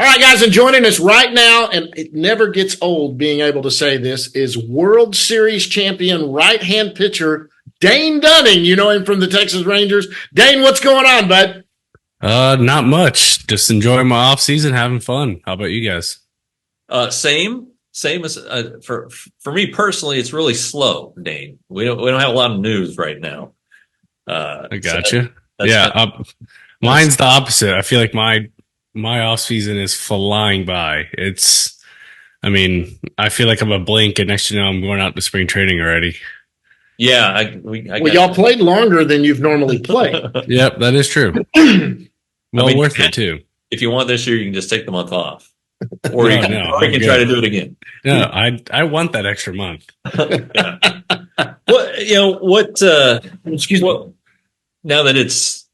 All right, guys, and joining us right now, and it never gets old being able to say this, is World Series champion right-hand pitcher Dane Dunning. You know him from the Texas Rangers. Dane, what's going on, bud? Not much. Just enjoying my off season, having fun. How about you guys? Same as for me personally. It's really slow, Dane. We don't have a lot of news right now. I gotcha. Mine's Mine's the opposite. I feel like my off season is flying by. I feel like I'm a blink, and next thing you know, I'm going out to spring training already. yeah. Y'all played longer than you've normally played. Yep, that is true. Worth it too. If you want this year, you can just take the month off, or you can try to do it again. No, I want that extra month. Yeah. What? Excuse me. Now that it's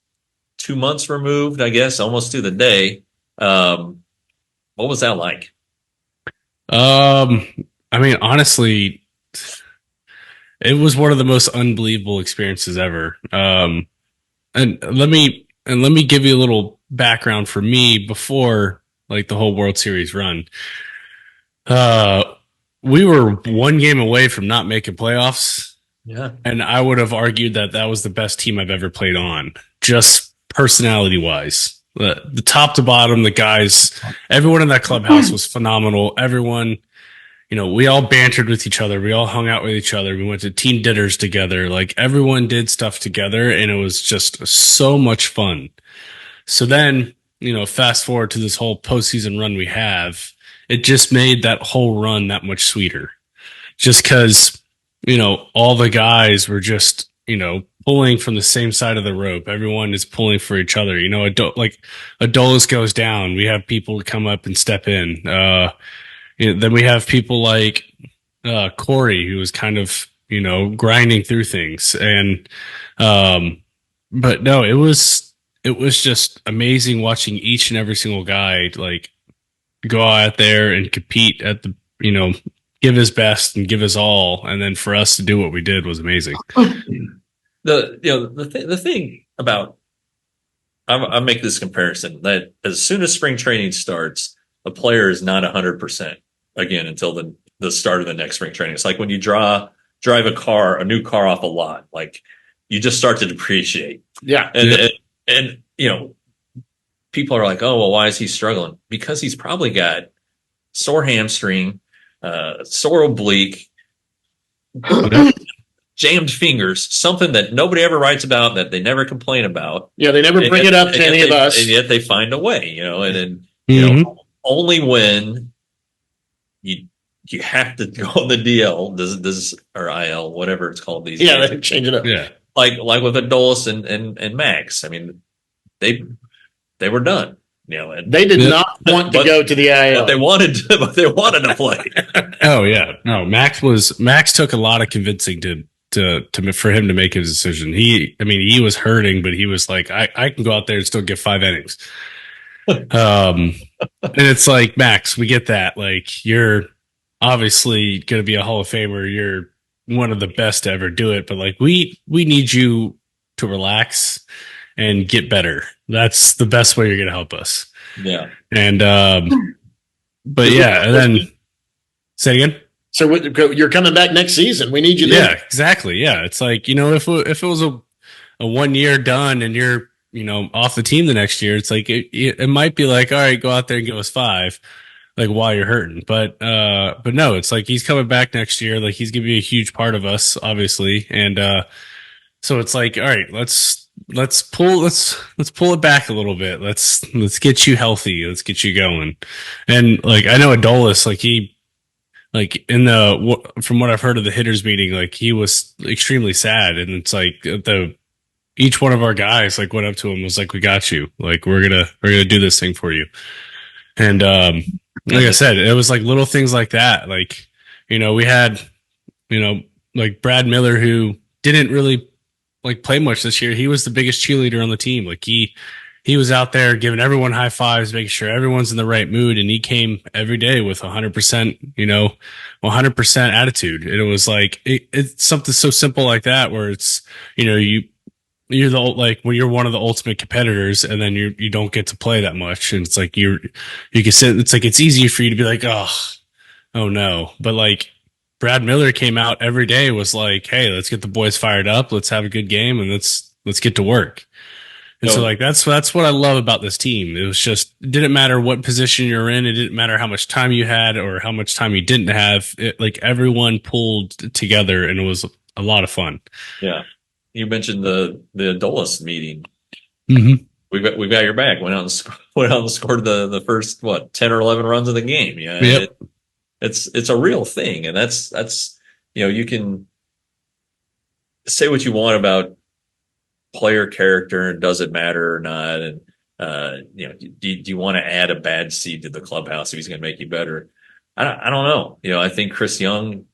2 months removed, I guess almost to the day. What was that like? Honestly, it was one of the most unbelievable experiences ever. And let me give you a little background for me before like the whole World Series run. We were one game away from not making playoffs. Yeah. And I would have argued that that was the best team I've ever played on, just personality wise. The top to bottom, the guys, everyone in that clubhouse was phenomenal. Everyone, we all bantered with each other. We all hung out with each other. We went to team dinners together. Like everyone did stuff together, and it was just so much fun. So then, fast forward to this whole postseason run we have, it just made that whole run that much sweeter. Just because, all the guys were just, pulling from the same side of the rope. Everyone is pulling for each other. Like Adolis goes down, we have people come up and step in. Then we have people like Corey, who was kind of, grinding through things. And but no, it was just amazing watching each and every single guy like go out there and compete at the, give his best and give his all. And then for us to do what we did was amazing. The thing about I make this comparison that as soon as spring training starts, a player is not 100% again until the start of the next spring training. It's like when you drive a new car off a lot, like you just start to depreciate. Yeah. And people are like, oh, well, why is he struggling? Because he's probably got sore hamstring, sore oblique, jammed fingers, something that nobody ever writes about, that they never complain about. Yeah, they never bring it up to any of us. And yet they find a way, and then, only when you have to go on the DL, this or IL, whatever it's called these days. They change it up. Yeah. Like with Adolis and Max. I mean, they were done. And They did not want to go to the IL. But they wanted to play. Oh yeah. No, Max took a lot of convincing for him to make his decision. He was hurting, but he was like, I can go out there and still get 5 innings. And it's like, Max, we get that. Like, you're obviously going to be a Hall of Famer. You're one of the best to ever do it. But like, we need you to relax and get better. That's the best way you're going to help us. Yeah. And, but yeah, and then say again. So you're coming back next season. We need you there. Yeah, exactly. Yeah. It's like, if it was a 1 year done and you're, off the team the next year, it's like, it might be like, all right, go out there and give us 5, like while you're hurting. But no, it's like, he's coming back next year. Like he's going to be a huge part of us, obviously. And, so it's like, all right, let's pull it back a little bit. Let's get you healthy. Let's get you going. And like, I know Adolis, like from what I've heard of the hitters meeting, like he was extremely sad. And it's like each one of our guys like went up to him, was like, we got you. Like, we're going to do this thing for you. And, like I said, it was like little things like that. Like, we had, like Brad Miller, who didn't really like play much this year. He was the biggest cheerleader on the team. Like he was out there giving everyone high fives, making sure everyone's in the right mood. And he came every day with 100%, 100% attitude. And it was like, it's something so simple like that, where it's, you're like when you're one of the ultimate competitors, and then you don't get to play that much, and it's like you can sit. It's like it's easy for you to be like, oh no, but like Brad Miller came out every day, was like, hey, let's get the boys fired up, let's have a good game, and let's get to work. And so like that's what I love about this team. It was just, it didn't matter what position you're in, it didn't matter how much time you had or how much time you didn't have. It, like everyone pulled together, and it was a lot of fun. Yeah. You mentioned the Dulles meeting. Mm-hmm. We've got your back. Went out and scored the first 10 or 11 runs of the game. Yeah, yep. It's a real thing, and that's you can say what you want about player character and does it matter or not, and do you want to add a bad seed to the clubhouse if he's going to make you better? I don't know. I think Chris Young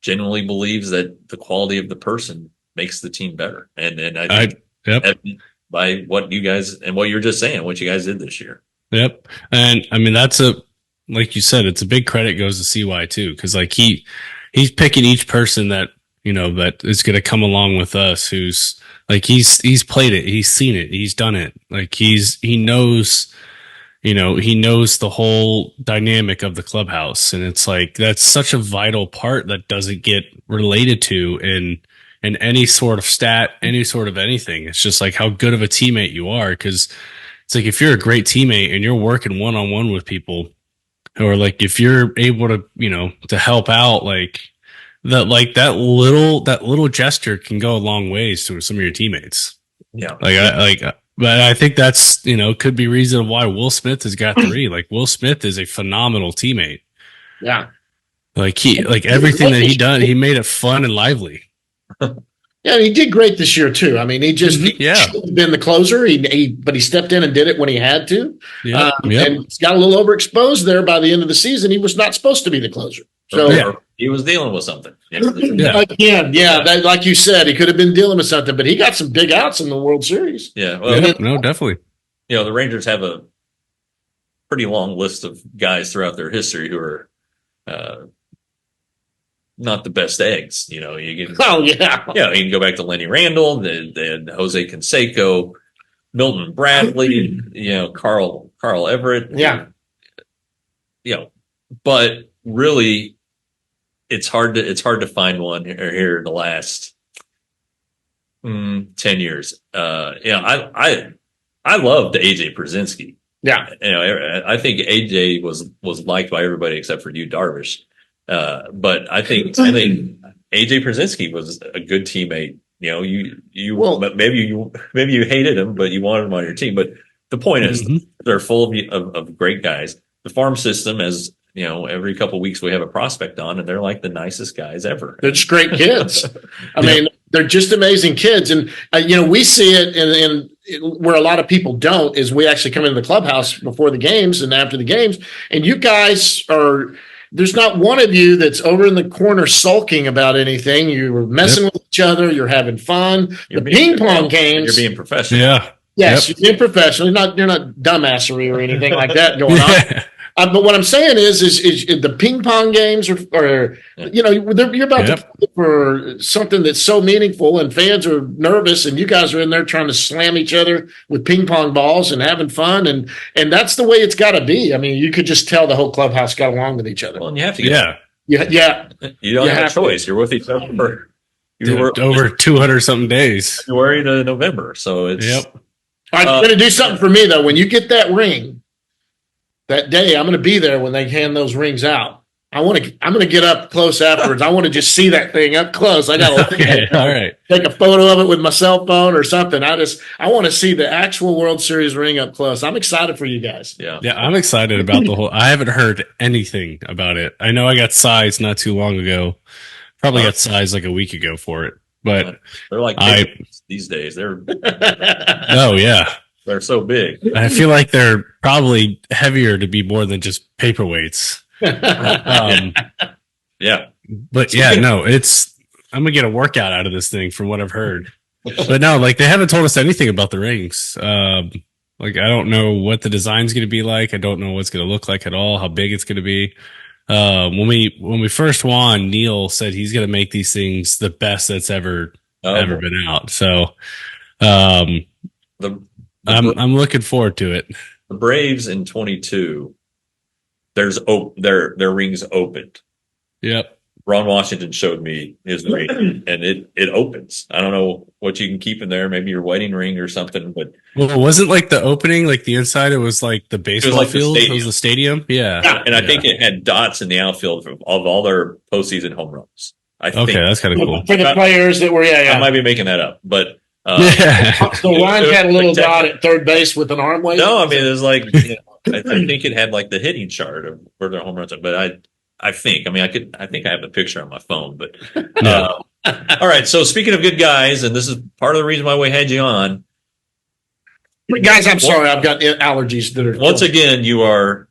genuinely believes that the quality of the person makes the team better, and I think by what you guys and what you're just saying, what you guys did this year. Yep, and I mean that's like you said, it's a big credit goes to CY too, because like he's picking each person that that is going to come along with us, who's like he's played it, he's seen it, he's done it, like he knows. He knows the whole dynamic of the clubhouse, and it's like that's such a vital part that doesn't get related to in any sort of stat, any sort of anything. It's just like how good of a teammate you are, because it's like if you're a great teammate and you're working one-on-one with people, or like if you're able to to help out, like that little gesture can go a long ways to some of your teammates. Yeah, but I think that's, could be reason why Will Smith has got 3. Like Will Smith is a phenomenal teammate. Yeah. Like everything that he done, he made it fun and lively. Yeah, he did great this year too. I mean, he should have been the closer. But he stepped in and did it when he had to. Yeah. And he's got a little overexposed there by the end of the season. He was not supposed to be the closer. So he was dealing with something. Again, like you said, he could have been dealing with something, but he got some big outs in the World Series. Yeah, well, no, definitely. The Rangers have a pretty long list of guys throughout their history who are not the best eggs. You can you can go back to Lenny Randall, then Jose Canseco, Milton Bradley, Carl Everett. Yeah. But really, it's hard to find one here in the last 10 years. I loved AJ Przinsky. Yeah. I think AJ was liked by everybody except for you, Darvish. But I think AJ Przinsky was a good teammate. Maybe you hated him, but you wanted him on your team. But the point is, they're full of great guys. The farm system has, every couple of weeks we have a prospect on, and they're like the nicest guys ever. They're just great kids. I mean, they're just amazing kids. And, we see it in where a lot of people don't is we actually come into the clubhouse before the games and after the games. And you guys there's not one of you that's over in the corner sulking about anything. You're messing with each other. You're having fun. The ping pong games. You're being professional. Yeah. Yes, you're being professional. You're not dumbassery or anything like that going on. But what I'm saying is the ping pong games you're about to play for something that's so meaningful, and fans are nervous, and you guys are in there trying to slam each other with ping pong balls and having fun, and that's the way it's got to be. I mean, you could just tell the whole clubhouse got along with each other. Well, and you have to. You don't have a choice. You're with each other over 200 something days, February to November. So it's I'm going to do something for me though. When you get that ring. That day, I'm going to be there when they hand those rings out. I'm going to get up close afterwards. I want to just see that thing up close. I got to all right. Take a photo of it with my cell phone or something. I want to see the actual World Series ring up close. I'm excited for you guys. Yeah, I'm excited about the whole. I haven't heard anything about it. I know I got sized not too long ago. Probably got sized like a week ago for it, but they're like these days. They're oh yeah. They're so big. I feel like they're probably heavier to be more than just paperweights. But I'm gonna get a workout out of this thing from what I've heard. But no, like they haven't told us anything about the rings. Like I don't know what the design's gonna be like. I don't know what's gonna look like at all. How big it's gonna be. When we first won, Neil said he's gonna make these things the best that's ever been out. So. Um, The I'm looking forward to it. the Braves in 22, their rings opened. Yep. Ron Washington showed me his ring, and it opens. I don't know what you can keep in there, maybe your wedding ring or something, but Well, it wasn't like the opening, like the inside. It was like the baseball like the field. It stadium. was the stadium. Yeah. yeah, and I think it had dots in the outfield of all their postseason home runs. I think Okay, that's kind of cool. For the players that were, I might be making that up, but Yeah. So Ryan had a little dot at third base with an arm wave. no, I mean it's like I think it had like the hitting chart of where their home runs are, but I think I think I have the picture on my phone, but all right. So speaking of good guys, and this is part of the reason why we had you on. Guys, I'm sorry, I've got allergies that are. Once again, you are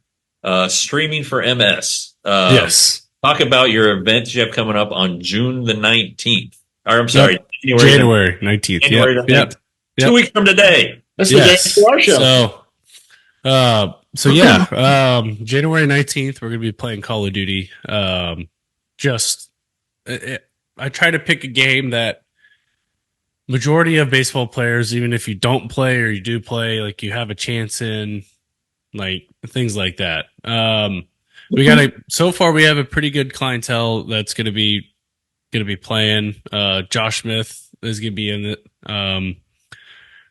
streaming for MS. Yes. Talk about your event you have coming up on June the 19th. Or I'm sorry, January 19th. January Yep. 19th. Yep. 2 weeks from today. That's the day before our show. So yeah, January 19th, we're going to be playing Call of Duty. I try to pick a game that majority of baseball players, even if you don't play or you do play, like you have a chance in, like things like that. So far we have a pretty good clientele that's going to be playing. Josh Smith is going to be in it.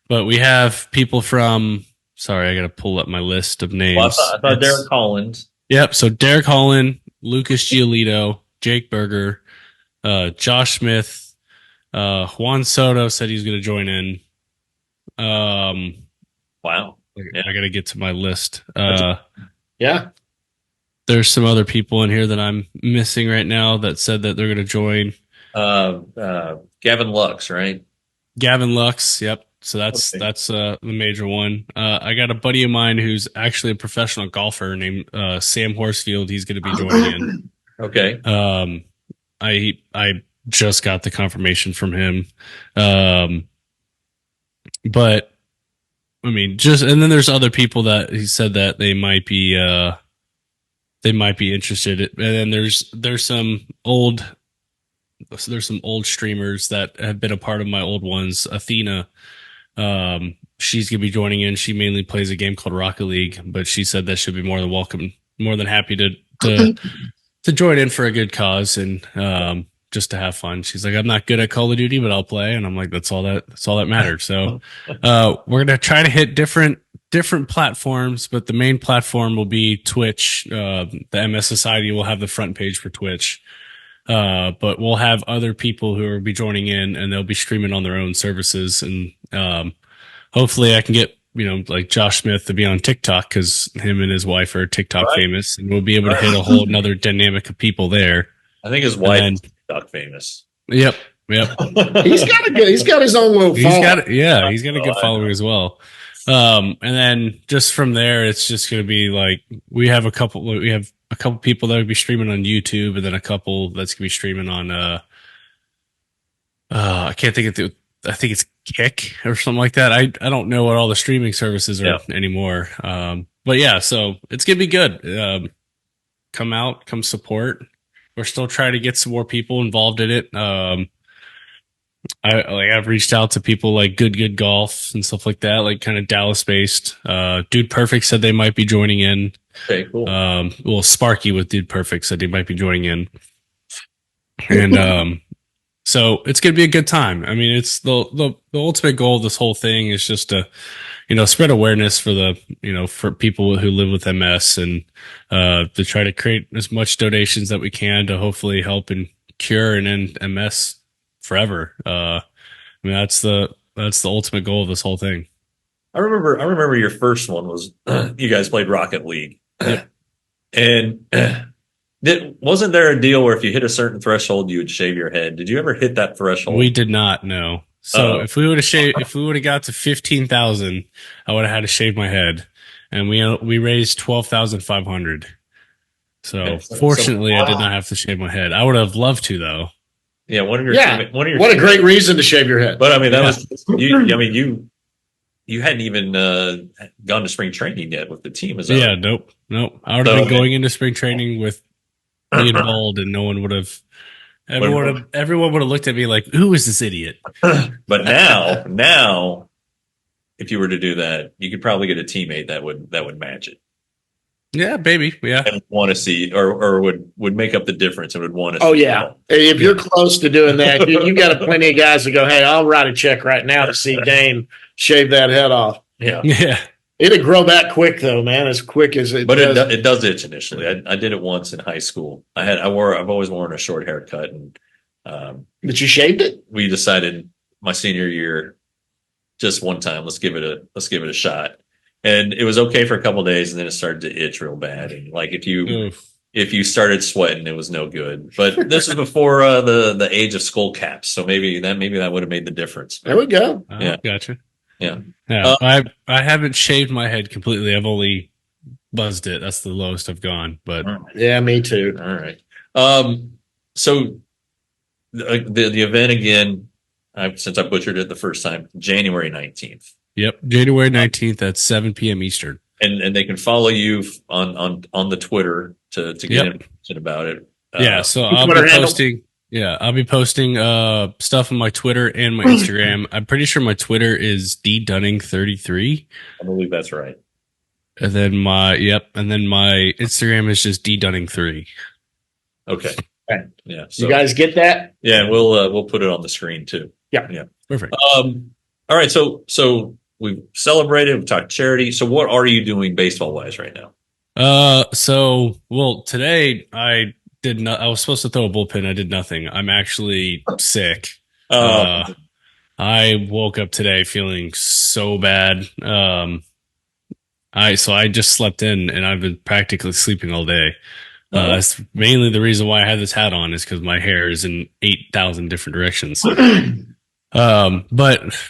But we have people from, sorry, I got to pull up my list of names. Well, I thought Derek Collins. Yep. So Derek Holland, Lucas Giolito, Jake Berger, Josh Smith, Juan Soto said he's going to join in. Wow. Yeah. I got to get to my list. Yeah. There's some other people in here that I'm missing right now that said that they're going to join. Gavin Lux, right? Gavin Lux. Yep. So that's the major one. I got a buddy of mine who's actually a professional golfer named Sam Horsfield. He's going to be joining in. Okay. I just got the confirmation from him. But I mean, and then there's other people that he said that they might be interested. And then there's some old streamers that have been a part of my old ones. Athena, she's gonna be joining in. She mainly plays a game called Rocket League, but she said that she'll be more than welcome, more than happy to join in for a good cause and just to have fun. She's like, I'm not good at Call of Duty, but I'll play. And I'm like, that's all that matters. So we're gonna try to hit different platforms, but the main platform will be Twitch. The MS Society will have the front page for Twitch. But we'll have other people who will be joining in and they'll be streaming on their own services. And hopefully I can get, like Josh Smith to be on TikTok because him and his wife are TikTok famous and we'll be able to hit a whole another dynamic of people there. I think his wife is TikTok famous. Yep. He's got his own little following. He's got a good following as well. And then just from there, it's just going to be like, we have a couple people that would be streaming on YouTube and then a couple that's going to be streaming on, I can't think of I think it's Kick or something like that. I don't know what all the streaming services are anymore. But yeah, so it's going to be good. Come support. We're still trying to get some more people involved in it. I've reached out to people like Good Golf and stuff like that, like kind of Dallas based. Dude Perfect said they might be joining in. Okay, cool. Well, Sparky with Dude Perfect said they might be joining in. And so it's gonna be a good time. I mean, it's the ultimate goal of this whole thing is just to, spread awareness for for people who live with MS and to try to create as much donations that we can to hopefully help and cure and end MS forever. I mean, that's the ultimate goal of this whole thing. I remember your first one was you guys played Rocket League. Yep. And wasn't there a deal where if you hit a certain threshold you would shave your head? Did you ever hit that threshold? We did not, no. So if we would have got to 15,000, I would have had to shave my head. And we raised 12,500. So fortunately I did not have to shave my head. I would have loved to though. Yeah, what a great reason to shave your head. But I mean, that was you hadn't even gone to spring training yet with the team. Is that right? Nope. I would have been going into spring training with being bald, and no one would have Everyone would have looked at me like, "Who is this idiot?" But now, if you were to do that, you could probably get a teammate that would match it Yeah, baby. Yeah. and want to see, or would make up the difference and would want to. Oh see yeah, if you're close to doing that, you got plenty of guys that go, "Hey, I'll write a check right now to see Dane shave that head off." Yeah. Yeah. It'd grow back quick though, man, as quick as it But does. it does itch initially. I did it once in high school. I've always worn a short haircut, and But you shaved it? we decided my senior year, just one time, let's give it a shot. And it was okay for a couple of days, and then it started to itch real bad. And like if you started sweating, it was no good. But this was before the age of skull caps, so maybe that would have made the difference. There we go. Yeah. Gotcha. Yeah. Yeah. I haven't shaved my head completely. I've only buzzed it. That's the lowest I've gone. But Yeah, me too. All right. So the event again, since I butchered it the first time, January 19th. yep, January 19th at 7 p.m. Eastern. And they can follow you on the Twitter to get information about it. Yeah, so I'll be posting. Yeah, I'll be posting stuff on my Twitter and my Instagram. I'm pretty sure my Twitter is ddunning33. I believe that's right. And then my Instagram is just ddunning3. Okay. Okay. Yeah. So, You guys get that? yeah, and we'll put it on the screen too. Yeah. Perfect. All right. So we've celebrated. We've talked charity. So what are you doing baseball wise right now? Today I did not. I was supposed to throw a bullpen. I did nothing. I'm actually sick. I woke up today feeling so bad. I just slept in, and I've been practically sleeping all day. That's mainly the reason why I had this hat on, is because my hair is in 8,000 different directions. But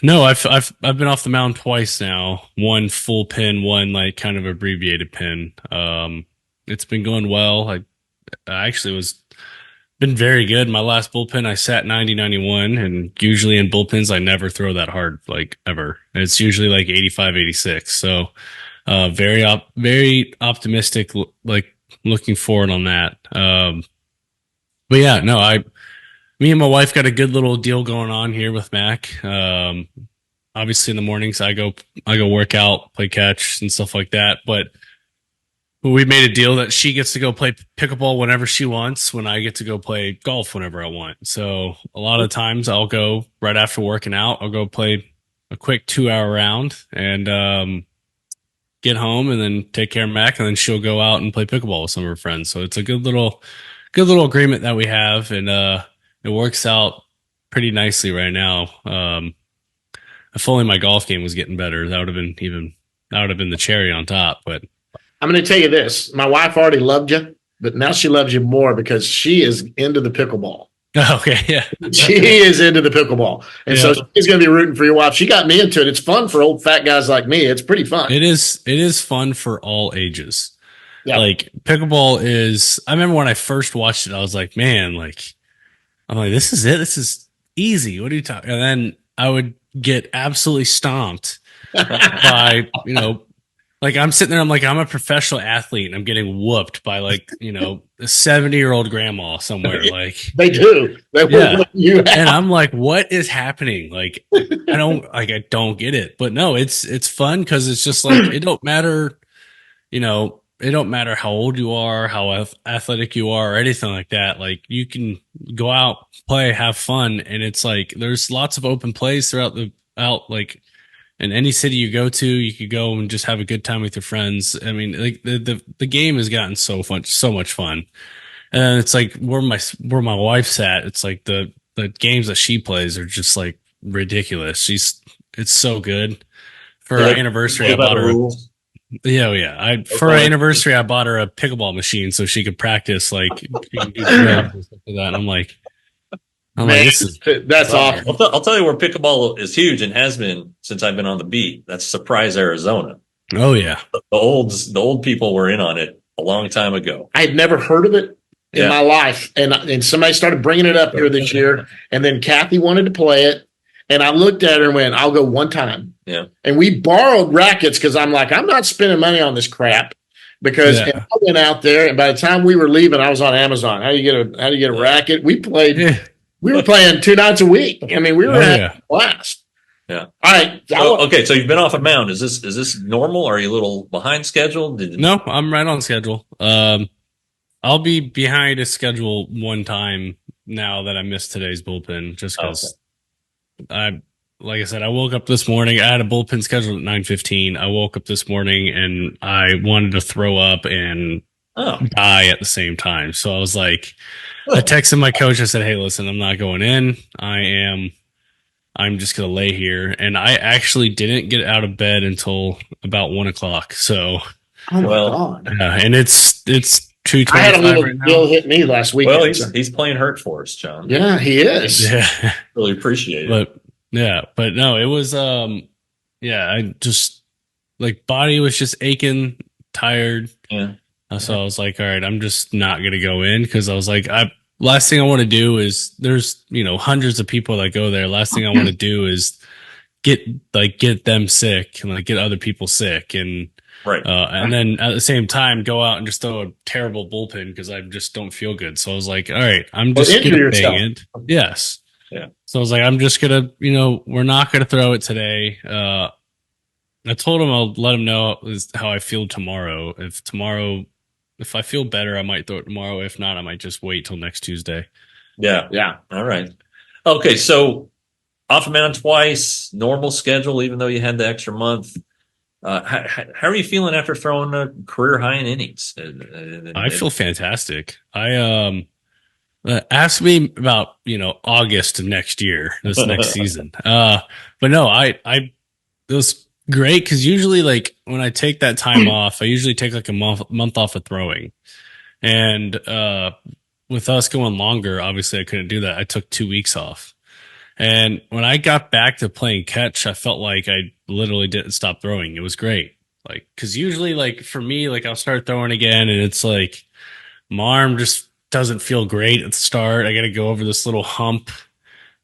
no, I've been off the mound twice now. One full pin, one like kind of abbreviated pin. It's been going well. I actually been very good. My last bullpen, I sat 90-91, and usually in bullpens, I never throw that hard, like ever. It's usually like 85-86. So, very optimistic, like looking forward on that. But yeah, no, me and my wife got a good little deal going on here with Mac. Obviously in the mornings I go work out, play catch and stuff like that. But we made a deal that she gets to go play pickleball whenever she wants, when I get to go play golf whenever I want. So a lot of times I'll go right after working out. I'll go play a quick 2-hour round and get home and then take care of Mac, and then she'll go out and play pickleball with some of her friends. So it's a good little agreement that we have, and it works out pretty nicely right now. If only my golf game was getting better, that would have been the cherry on top. But I'm going to tell you this. My wife already loved you, but now she loves you more because she is into the pickleball. okay, yeah, She is into the pickleball. And so she's going to be rooting for your wife. She got me into it. It's fun for old fat guys like me. It's pretty fun. It is fun for all ages. Yeah. Like pickleball is, I remember when I first watched it, I was like, man, I'm like, this is it. This is easy. What are you talking? And then I would get absolutely stomped by, like I'm sitting there, I'm like, I'm a professional athlete and I'm getting whooped by a 70-year-old grandma somewhere. Like They do. They will whip you out. and I'm like, what is happening? Like, I don't get it, but no, it's fun. Cause it's just like, it don't matter, it don't matter how old you are, how athletic you are, or anything like that. Like you can go out, play, have fun. And it's like, there's lots of open plays throughout like in any city you go to, you could go and just have a good time with your friends. I mean, like the game has gotten so much fun. And it's like where my wife's at, it's like the games that she plays are just like ridiculous. It's so good. For our anniversary, I bought her for our anniversary, I bought her a pickleball machine so she could practice like and stuff like that. And I'm like, that's awesome. I'll tell you where pickleball is huge and has been since I've been on the beat. That's Surprise, Arizona. Oh yeah, the old people were in on it a long time ago. I had never heard of it in my life, and somebody started bringing it up here this year, and then Kathy wanted to play it, and I looked at her and went, "I'll go one time." Yeah, and we borrowed rackets because I'm like, I'm not spending money on this crap. because I went out there, and by the time we were leaving, I was on Amazon. How do you get a racket? We were playing 2 nights a week. I mean, we were having a blast. Yeah. All right. Okay. So you've been off a mound. Is this normal? Are you a little behind schedule? No, I'm right on schedule. I'll be behind a schedule one time now that I missed today's bullpen, just because like I said, I woke up this morning. I had a bullpen scheduled at 9:15. I woke up this morning and I wanted to throw up and die at the same time. So I was like, I texted my coach. I said, "Hey, listen, I'm not going in. I'm just going to lay here." And I actually didn't get out of bed until about 1:00. So, oh my God. And it's 2:25. I had a little bill hit me last week. Well, he's playing hurt for us, John. Yeah, he is. Yeah. Really appreciate it. But no, it was, I just like body was just aching, tired. Yeah. So I was like, all right, I'm just not going to go in. Cause I was like, last thing I want to do is there's, hundreds of people that go there. Last thing I want to do is get them sick and like get other people sick. And then at the same time, go out and just throw a terrible bullpen because I just don't feel good. So I was like, all right, I'm just going to bang it. Yes. Yeah. So I was like, I'm just going to, we're not going to throw it today. I told him I'll let him know how I feel tomorrow. If I feel better, I might throw it tomorrow. If not, I might just wait till next Tuesday. Yeah. Yeah. All right. Okay. So off a mound twice, normal schedule, even though you had the extra month. How are you feeling after throwing a career high in innings? I feel fantastic. Ask me about, August of next year, this next season. But no, it was great because usually like when I take that time off, I usually take like a month off of throwing. And with us going longer, obviously I couldn't do that. I took 2 weeks off. And when I got back to playing catch, I felt like I literally didn't stop throwing. It was great. Like, cause usually like for me, like I'll start throwing again and it's like my arm just doesn't feel great at the start. I got to go over this little hump.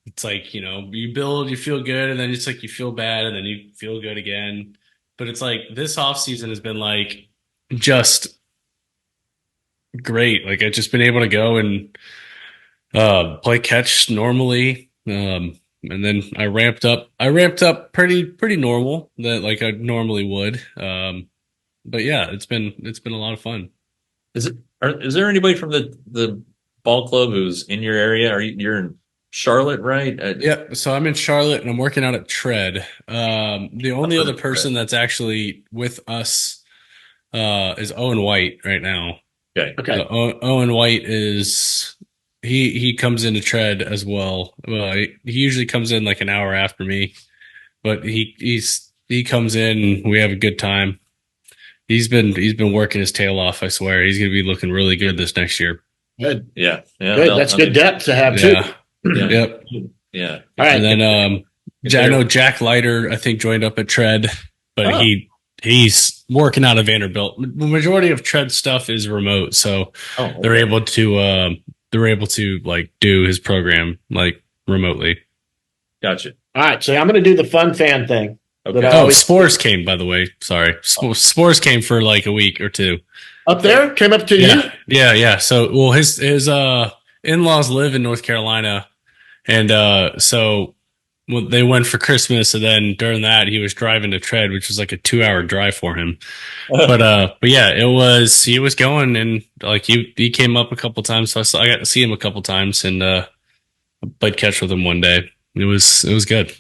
It's like, you build, you feel good. And then it's like, you feel bad and then you feel good again. But it's like this off season has been like just great. Like I've just been able to go and play catch normally. And then I ramped up pretty normal that like I normally would. But yeah, it's been a lot of fun. Is there anybody from the ball club who's in your area? You're in Charlotte, right? Yeah. So I'm in Charlotte and I'm working out at Tread. The only other person that's actually with us, is Owen White right now. Okay. Owen White is, He comes into Tread as well. He usually comes in like an hour after me, but he comes in. We have a good time. He's been working his tail off. I swear he's going to be looking really good this next year. Good. Yeah. Good. That's good depth to have too. Yeah. Yep. Yeah. All right. And then I know Jack Leiter I think joined up at Tread, but he's working out of Vanderbilt. The majority of Tread stuff is remote, so they're able to like do his program like remotely. Gotcha. All right. So I'm going to do the fun fan thing. Okay. Spores came, by the way. Sorry. Spores came for like a week or two. Up there? Came up to you? Yeah. So, well, his in-laws live in North Carolina. And so they went for Christmas. And then during that, he was driving to Tread, which was like a 2-hour drive for him. But yeah, he was going and like he came up a couple times. So I got to see him a couple times and played catch with him one day. It was good.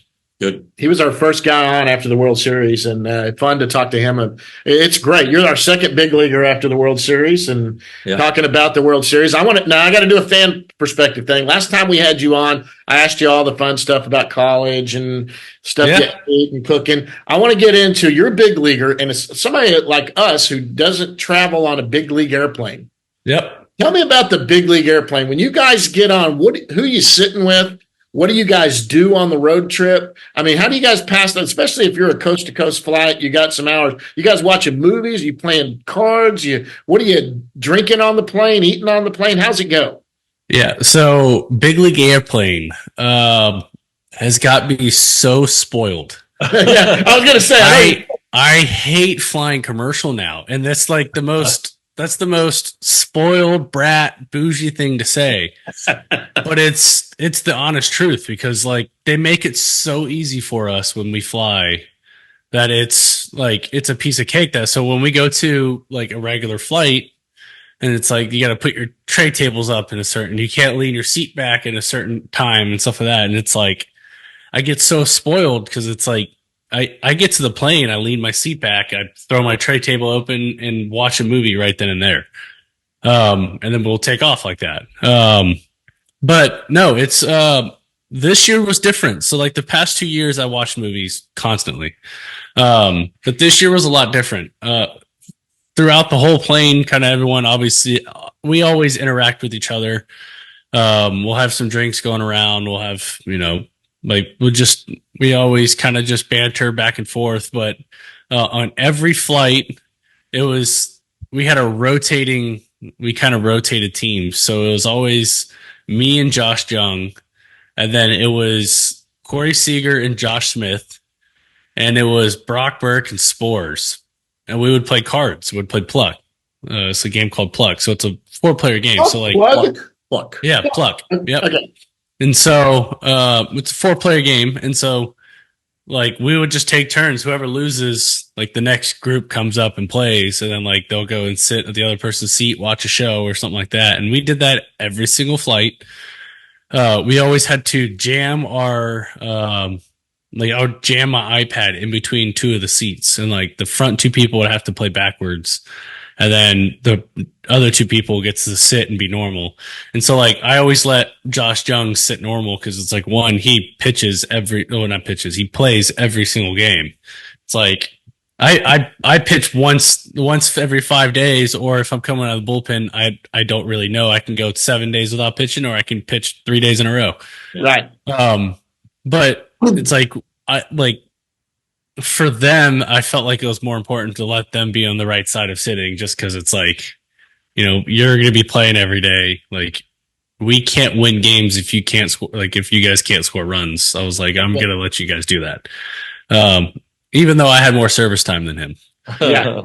Good. He was our first guy on after the World Series, and fun to talk to him. It's great. You're our second big leaguer after the World Series, and talking about the World Series. I got to do a fan perspective thing. Last time we had you on, I asked you all the fun stuff about college and stuff you eat and cooking. I want to get into your big leaguer, and it's somebody like us who doesn't travel on a big league airplane. Yep. Tell me about the big league airplane. When you guys get on, who are you sitting with? What do you guys do on the road trip? I mean, how do you guys pass that? Especially if you're a coast to coast flight, you got some hours. You guys watching movies? You playing cards? What are you drinking on the plane? Eating on the plane? How's it go? Yeah. So big league airplane has got me so spoiled. Yeah, I was gonna say I hate flying commercial now, and that's like that's the most spoiled brat bougie thing to say. But it's the honest truth, because like they make it so easy for us when we fly that it's like it's a piece of cake. That so when we go to like a regular flight, and it's like you got to put your tray tables up in a certain, you can't lean your seat back in a certain time and stuff like that. And it's like I get so spoiled because it's like I get to the plane, I lean my seat back, I throw my tray table open and watch a movie right then and there. And then we'll take off like that. But no, it's this year was different. So like the past 2 years I watched movies constantly. But this year was a lot different. Throughout the whole plane, kind of everyone, obviously we always interact with each other. We'll have some drinks going around. We'll have, like we always kind of just banter back and forth. But on every flight, we kind of rotated teams. So it was always me and Josh Jung, and then it was Corey Seager and Josh Smith, and it was Brock Burke and Spores. And we would play cards. We'd play Pluck. It's a game called Pluck. So it's a 4-player game. So like Pluck. Yeah, Pluck. Yep. Okay. And so it's a 4-player game. And so like we would just take turns. Whoever loses, like the next group comes up and plays, and then like they'll go and sit at the other person's seat, watch a show or something like that. And we did that every single flight. We always had to jam I would jam my iPad in between two of the seats, and like the front two people would have to play backwards, and then the other two people gets to sit and be normal. And so like I always let Josh Jung sit normal, because it's like, one, he he plays every single game. It's like I pitch once every 5 days, or if I'm coming out of the bullpen, I don't really know. I can go 7 days without pitching, or I can pitch 3 days in a row. Right. But it's like for them, I felt like it was more important to let them be on the right side of sitting, just because it's like, you're going to be playing every day. Like we can't win games if you can't score. Like if you guys can't score runs, I was like, I'm going to let you guys do that. Even though I had more service time than him. Yeah.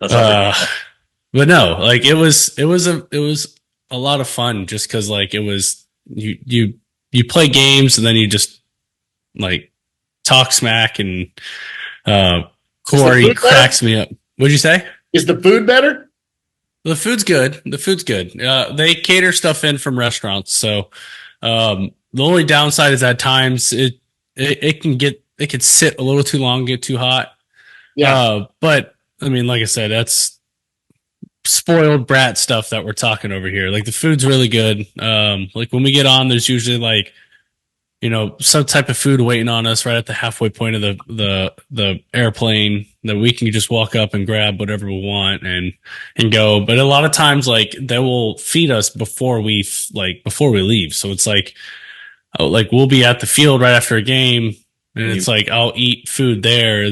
But no, like it was a lot of fun, just because like it was you play games, and then you just like talk smack, and Corey cracks me up. What'd you say? Is the food better? The food's good. They cater stuff in from restaurants. So the only downside is at times it can sit a little too long, get too hot. Yeah. But I mean, like I said, that's spoiled brat stuff that we're talking over here. Like the food's really good. Like when we get on, there's usually like, some type of food waiting on us right at the halfway point of the airplane that we can just walk up and grab whatever we want and go. But a lot of times, like they will feed us before we leave. So it's like we'll be at the field right after a game, and it's like I'll eat food there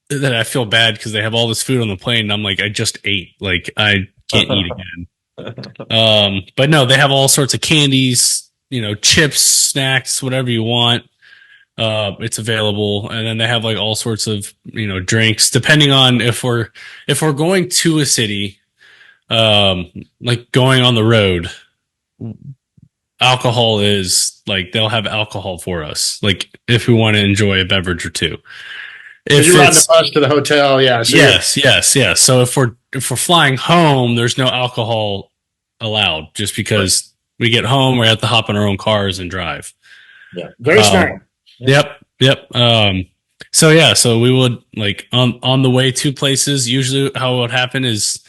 that I feel bad because they have all this food on the plane, and I'm like, I just ate. Like I can't eat again. But no, they have all sorts of candies, chips, snacks, whatever you want. It's available. And then they have like all sorts of, drinks, depending on if we're going to a city, like going on the road, alcohol is like, they'll have alcohol for us. Like if we want to enjoy a beverage or two. If you're on the bus to the hotel. Yeah. So yes. So if we're flying home, there's no alcohol allowed, just because we get home, we have to hop in our own cars and drive. Yeah. Very smart. Yep. So we would like on the way to places, usually how it would happen is,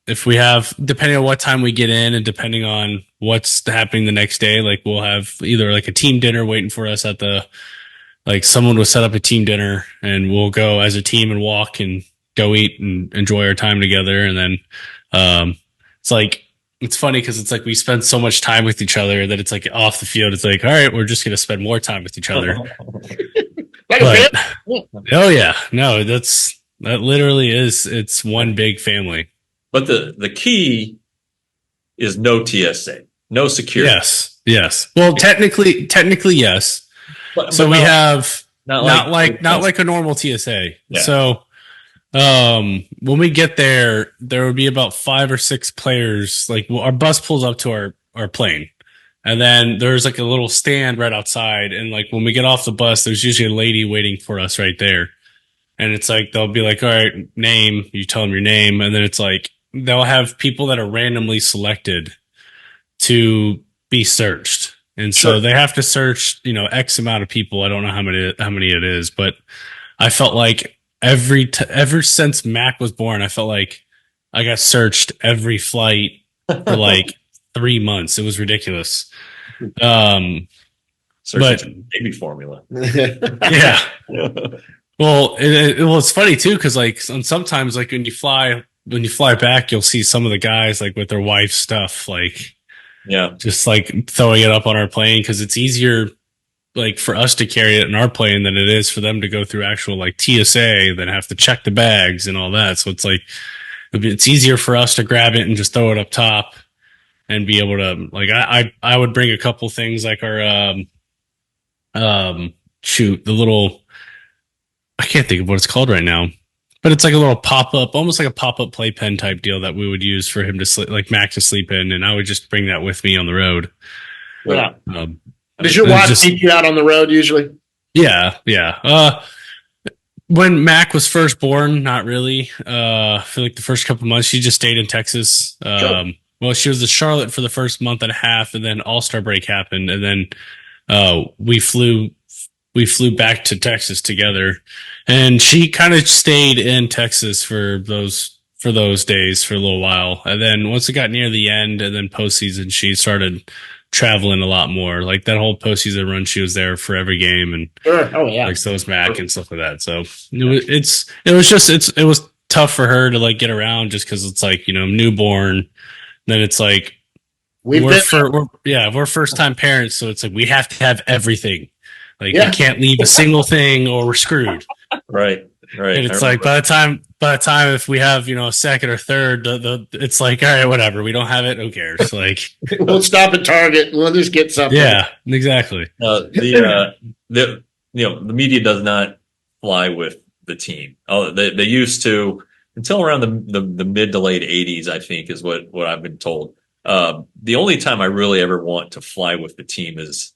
if we have, depending on what time we get in and depending on what's happening the next day, like we'll have either like a team dinner waiting for us like someone will set up a team dinner, and we'll go as a team and walk and go eat and enjoy our time together. And then, it's funny because it's like we spend so much time with each other that it's like off the field, it's like, all right, we're just going to spend more time with each other. Oh yeah, no, that literally is, it's one big family. But the key is no TSA, no security. Yes. Well, technically, yes. So we have not like a normal TSA. Yeah. So when we get there would be about 5 or 6 players. Like our bus pulls up to our plane, and then there's like a little stand right outside, and like when we get off the bus, there's usually a lady waiting for us right there. And it's like they'll be like, all right, name, you tell them your name, and then it's like they'll have people that are randomly selected to be searched. And so they have to search, X amount of people. I don't know how many it is, but I felt like ever since Mac was born, I felt like I got searched every flight for like 3 months. It was ridiculous. Searching but baby formula. Yeah. Well, it's funny too, because like sometimes like when you fly back, you'll see some of the guys like with their wife's stuff, like just like throwing it up on our plane, because it's easier like for us to carry it in our plane than it is for them to go through actual like TSA, then have to check the bags and all that. So it's like it's easier for us to grab it and just throw it up top and be able to like I would bring a couple things like our the little, I can't think of what it's called right now, but it's like a little pop-up, almost like a pop-up playpen type deal that we would use for him to sleep, like Mac to sleep in, and I would just bring that with me on the road. Yeah. Does your wife keep you out on the road usually? Yeah. When Mac was first born, not really. I feel like the first couple months she just stayed in Texas. Sure. Well, she was in Charlotte for the first month and a half, and then All-Star break happened, and then we flew back to Texas together, and she kind of stayed in Texas for those days for a little while. And then once it got near the end and then postseason, she started traveling a lot more. Like that whole postseason run, she was there for every game, and like so was Mac and stuff like that. So it was tough for her to like get around, just because it's like newborn. Then it's like we're first time parents, so it's like we have to have everything. Like we can't leave a single thing or we're screwed. Right. And it's like by the time if we have a second or third, it's like, all right, whatever. We don't have it. Who cares? Like we'll stop at Target and we'll just get something. Yeah, exactly. The media does not fly with the team. Oh, they used to until around the mid to late 80s, I think, is what I've been told. The only time I really ever want to fly with the team is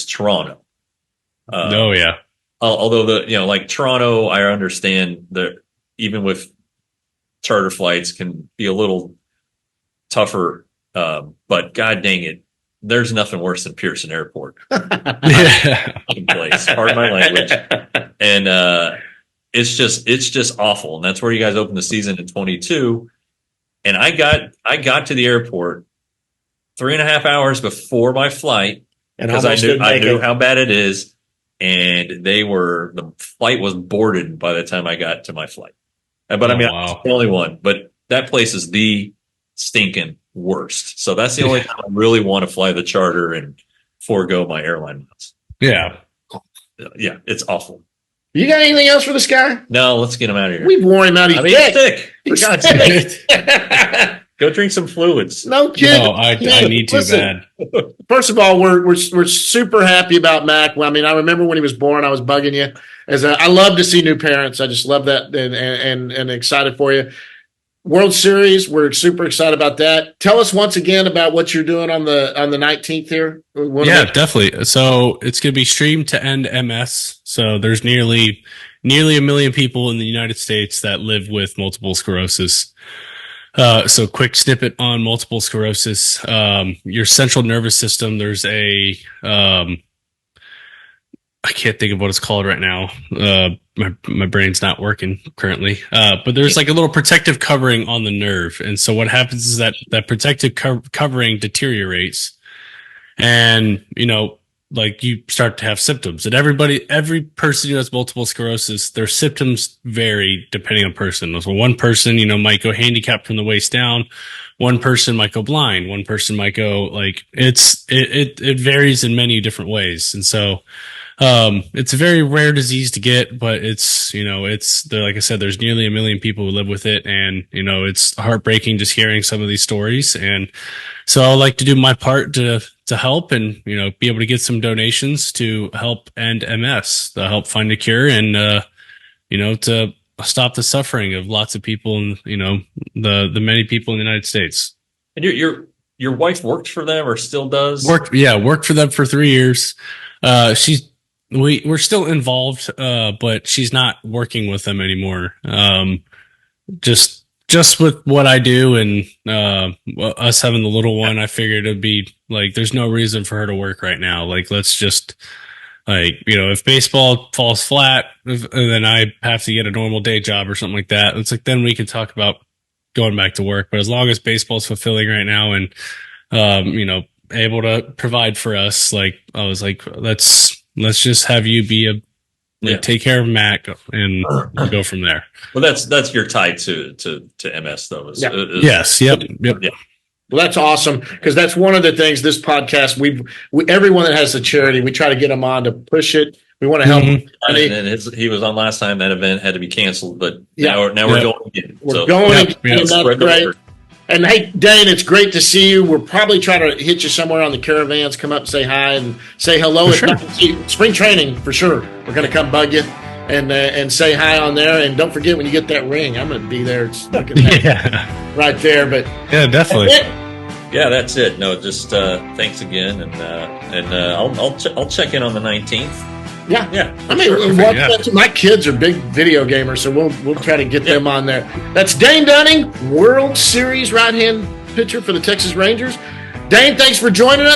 Toronto. Although like Toronto, I understand that even with charter flights can be a little tougher. But God dang it, there's nothing worse than Pearson Airport. Place. Pardon my language. And it's just awful. And that's where you guys opened the season in 22. And I got to the airport 3.5 hours before my flight because I knew how bad it is. And the flight was boarded by the time I got to my flight. But I was the only one. But that place is the stinking worst. So that's the only time I really want to fly the charter and forego my airline miles. Yeah. Yeah, it's awful. You got anything else for this guy? No, let's get him out of here. We've worn him out. He's sick. For God's sake. Go drink some fluids. No kidding. No, I need to bad. First of all, we're super happy about Mac. Well, I mean, I remember when he was born, I was bugging you. I love to see new parents. I just love that and excited for you. World Series, we're super excited about that. Tell us once again about what you're doing on the 19th here. Definitely. So it's going to be streamed to end MS. So there's nearly 1 million people in the United States that live with multiple sclerosis. So quick snippet on multiple sclerosis. Your central nervous system, there's I can't think of what it's called right now. My brain's not working currently. But there's like a little protective covering on the nerve. And so what happens is that protective covering deteriorates, and, like you start to have symptoms. And every person who has multiple sclerosis, their symptoms vary depending on person. So one person, might go handicapped from the waist down. One person might go blind. One person might go it varies in many different ways. And so, It's a very rare disease to get, but it's, like I said, there's nearly 1 million people who live with it. And, it's heartbreaking just hearing some of these stories. And so I like to do my part to help and, be able to get some donations to help end MS, to help find a cure and, to stop the suffering of lots of people and, the many people in the United States. And your wife worked for them or still does? Worked for them for 3 years. We're still involved, but she's not working with them anymore. Just with what I do and us having the little one, I figured it'd be like there's no reason for her to work right now. Like let's just if baseball falls flat, and then I have to get a normal day job or something like that. It's like then we can talk about going back to work. But as long as baseball's fulfilling right now and able to provide for us, like I was like let's just have you be take care of Mac and go from there. Well, that's your tie to MS though. Yes. Yep. Yeah. Well, that's awesome because that's one of the things this podcast everyone that has a charity, we try to get them on to push it. We want to help. And he was on last time. That event had to be canceled, but now we're going again. We're going again. That's great. And hey, Dane, it's great to see you. We'll probably try to hit you somewhere on the caravans. Come up and say hi and say hello. Spring training for sure. We're going to come bug you and say hi on there. And don't forget when you get that ring, I'm going to be there. It's looking right there. But yeah, definitely. Yeah, that's it. No, just thanks again, and I'll check in on the 19th. Yeah. I mean, my kids are big video gamers, so we'll try to get them on there. That's Dane Dunning, World Series right-hand pitcher for the Texas Rangers. Dane, thanks for joining us.